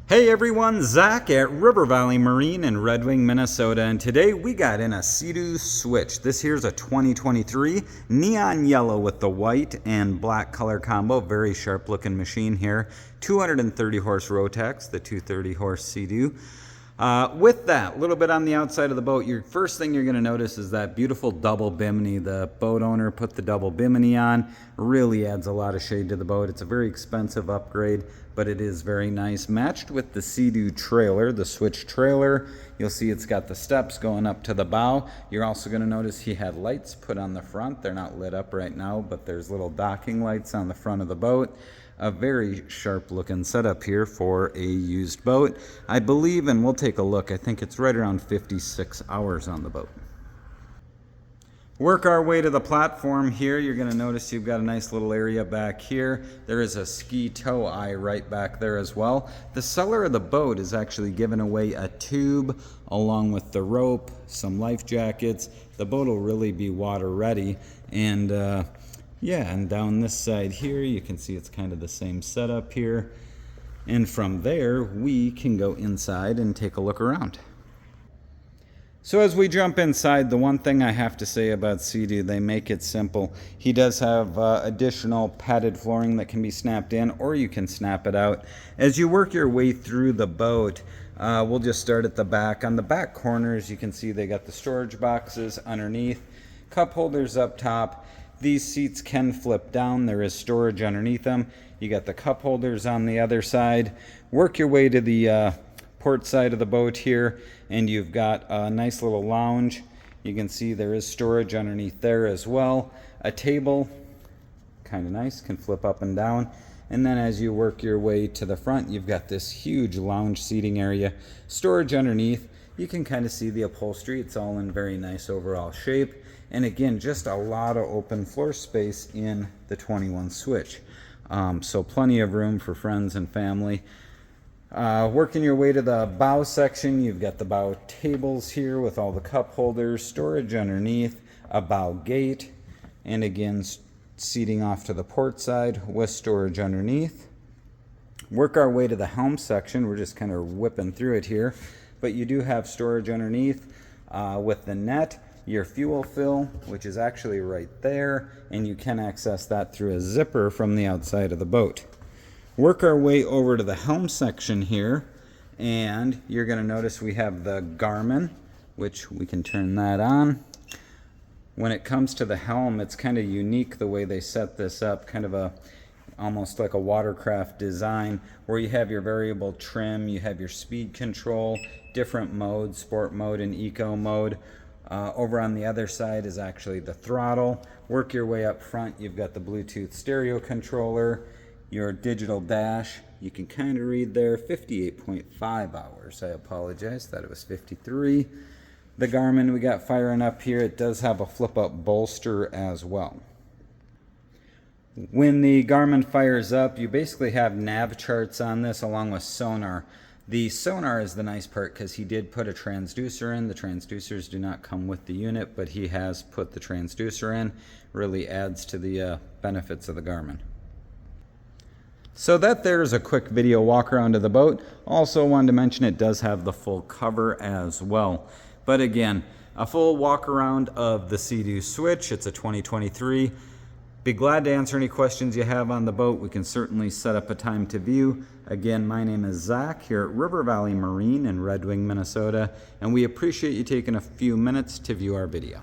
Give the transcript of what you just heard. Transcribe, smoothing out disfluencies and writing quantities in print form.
Hey everyone, Zach at River Valley Marine in Red Wing, Minnesota, and today we got in a Sea-Doo switch. This here's a 2023 neon yellow with the white and black color combo. Very sharp looking machine here. 230 horse Rotax, the 230 horse Sea-Doo. With that, a little bit on the outside of the boat, your first thing you're going to notice is that beautiful double bimini. The boat owner put the double bimini on. Really adds a lot of shade to the boat. It's a very expensive upgrade, but it is very nice. Matched with the Sea-Doo trailer, the switch trailer. You'll see it's got the steps going up to the bow. You're also going to notice he had lights put on the front. They're not lit up right now, but there's little docking lights on the front of the boat. A very sharp looking setup here for a used boat. I believe, and we'll take a look, I think it's right around 56 hours on the boat. Work our way to the platform here. You're going to notice you've got a nice little area back here. There is a ski tow eye right back there as well. The seller of the boat is actually giving away a tube along with the rope, some life jackets. The boat will really be water ready. And yeah, and down this side here, you can see it's kind of the same setup here. And from there, we can go inside and take a look around. So as we jump inside, the one thing I have to say about Sea-Doo, they make it simple. He does have additional padded flooring that can be snapped in, or you can snap it out. As you work your way through the boat, we'll just start at the back. On the back corners, you can see they got the storage boxes underneath, cup holders up top. These seats can flip down. There is storage underneath them. You got the cup holders on the other side. Work your way to the port side of the boat here, and you've got a nice little lounge. You can see there is storage underneath there as well. A table, kind of nice, can flip up and down. And then as you work your way to the front, you've got this huge lounge seating area. Storage underneath. You can kind of see the upholstery. It's all in very nice overall shape. And again, just a lot of open floor space in the 21 switch. So plenty of room for friends and family. Working your way to the bow section, you've got the bow tables here with all the cup holders, storage underneath, a bow gate, and again, seating off to the port side with storage underneath. Work our way to the helm section. We're just kind of whipping through it here. But you do have storage underneath with the net. Your fuel fill, which is actually right there, and you can access that through a zipper from the outside of the boat. Work our way over to the helm section here, and you're going to notice we have the Garmin, which we can turn that on. When it comes to the helm, it's kind of unique the way they set this up, kind of almost like a watercraft design, where you have your variable trim, you have your speed control, different modes, sport mode and eco mode. Over on the other side is actually the throttle. Work your way up front, you've got the Bluetooth stereo controller, your digital dash. You can kind of read there 58.5 hours. I apologize, thought it was 53. The Garmin we got firing up here, it does have a flip up bolster as well. When the Garmin fires up, you basically have nav charts on this along with sonar. The sonar is the nice part because he did put a transducer in. The transducers do not come with the unit, but he has put the transducer in. Really adds to the benefits of the Garmin. So that there is a quick video walk around of the boat. Also wanted to mention it does have the full cover as well. But again, a full walk around of the Sea-Doo switch. It's a 2023. Be glad to answer any questions you have on the boat. We can certainly set up a time to view. Again, my name is Zach here at River Valley Marine in Red Wing, Minnesota, and we appreciate you taking a few minutes to view our video.